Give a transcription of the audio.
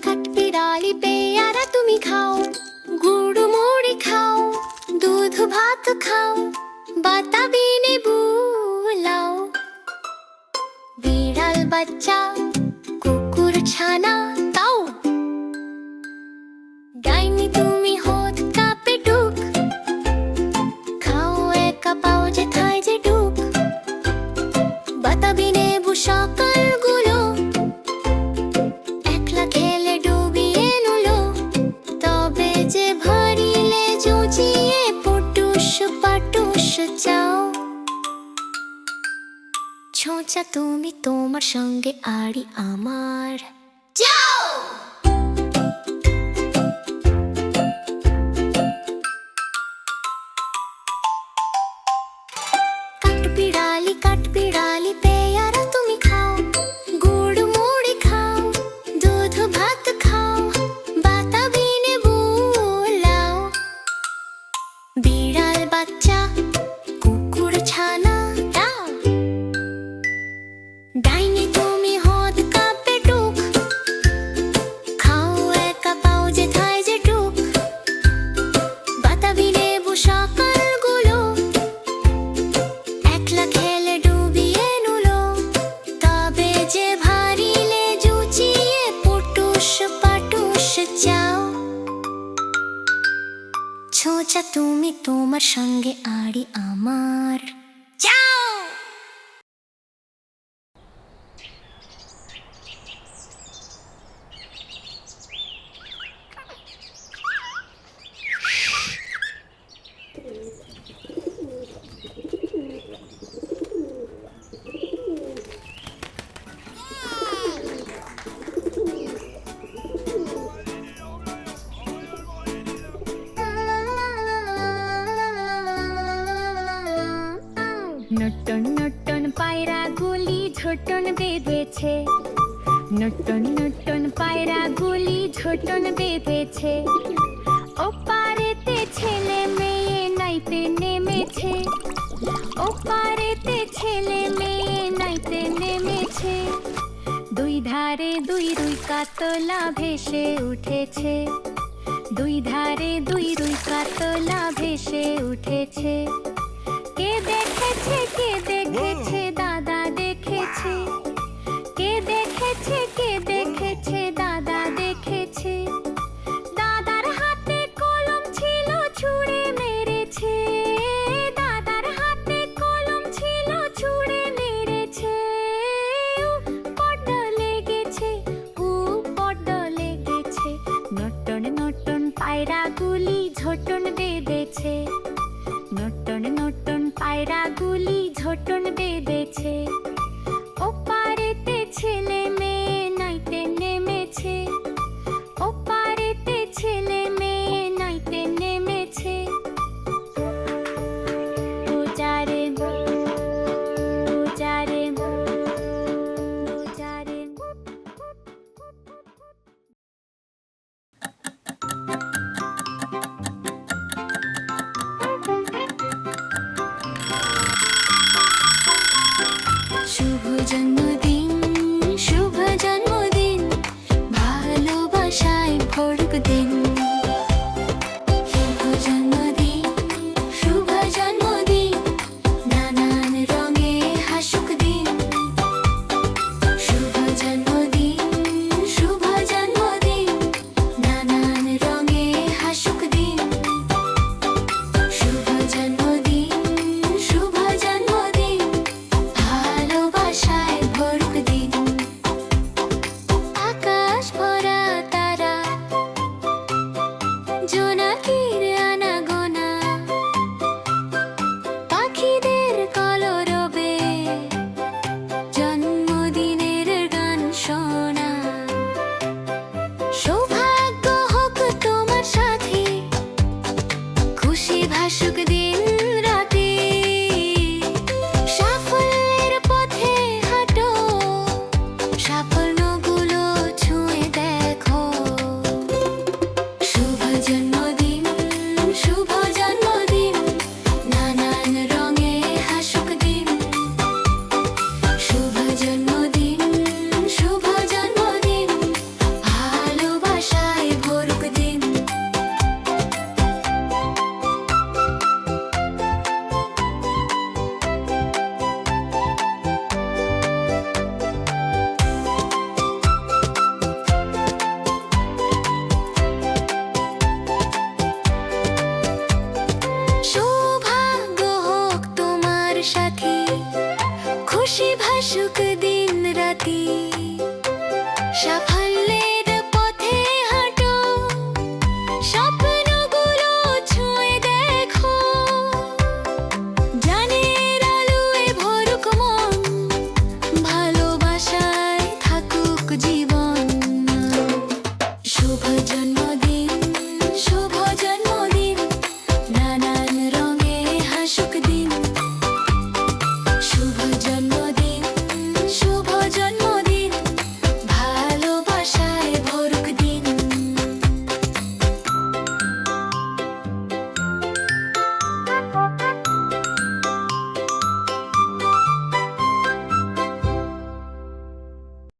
কাঠবিড়ালি পেয়ারা তুমি খাও, গুড় মুড়ি খাও, দুধ ভাত খাও, বাতাবি লেবু লাও। বিড়াল বাচ্চা কুকুর ছানা তাও, ডাইনি তুমি হত কাপে টুক, খাও একা পাও যেথায় যে টুক। বাতাবি লেবু সকালগুলো একলা খেলে ডুবিয়ে নুলো, তবে যে ভরিলে জুজিয়ে পটুস পাটুস চাও। ছোঁচা তুমি তোমার সঙ্গে আড়ি আমার যাও। কাঠবিড়ালি কাঠবিড়ালি পেয়ারা তুমি খাও, গুড় মুড়ি খাও, দুধ ভাত খাও, বাতাবি লেবু লাও। বিড়াল বাচ্চা কুকুর ছানা দাও, ডাইনি তুমি হদ কাপে টুক, খাও একা পাও যেথায় যে টুক। বাতাবি লেবু সকালগুলো একলা খেলে ডুবিয়ে নুলো, তবে যে ভারিলে জুচিয়ে পটুস পাটুস চাও। ছোঁচা তুমি তোমার সঙ্গে আড়ি আমার যাও। নটন নটন পায়রাগুলি ঝোটন বেঁধেছে, নটন নটন পায়রাগুলি ঝোটন বেঁধেছে। ওপারেতে ছেলে মেয়ে নাইতে নেমেছে, ওপারেতে ছেলে মেয়ে নাইতে নেমেছে। দুই ধারে দুই রুই কাতলা ভেসে উঠেছে, দুই ধারে দুই রুই কাতলা ভেসে উঠেছে। কে দেখেছে দাদা দেখেছে, কে দেখেছে দাদা দেখেছে। দাদার হাতে কলম ছিল ছুঁড়ে মেরেছে, দাদার হাতে কলম ছিল ছুঁড়ে মেরেছে। বড্ড লেগেছে, বড্ড লেগেছে। নটন নটন পায়রাগুলি ঝোটন বেঁধেছে, নটন নটন পায়রাগুলি ঝোটন বেঁধেছে। ওপারেতে ছেলে মেয়ে নাইতে নেমেছে, ওপারেতে ছেলে মেয়ে নাইতে নেমেছে। ওজারে ওজারে ওজারে। ভাসুক দিন রাতে সাফল্যের পথে হাঁটো সাফল্যগুলো ছুঁয়ে দেখো শুভ জন্মদিন শুভ জন্মদিন নানান রঙে হাসুক দিন শুভ জন্মদিন শুভ জন্মদিন ভালোবাসায় ভরুক দিন সৌভাগ্য হোক তোমার সাথে খুশি ভাসুক দিন রাতি সাফল্যের পথে হাঁটো স্বপ্নগুলো ছুঁয়ে দেখো জ্ঞানের আলোয় ভরুক মন ভালোবাসায় থাকুক জীবন শুভ জন্মদিন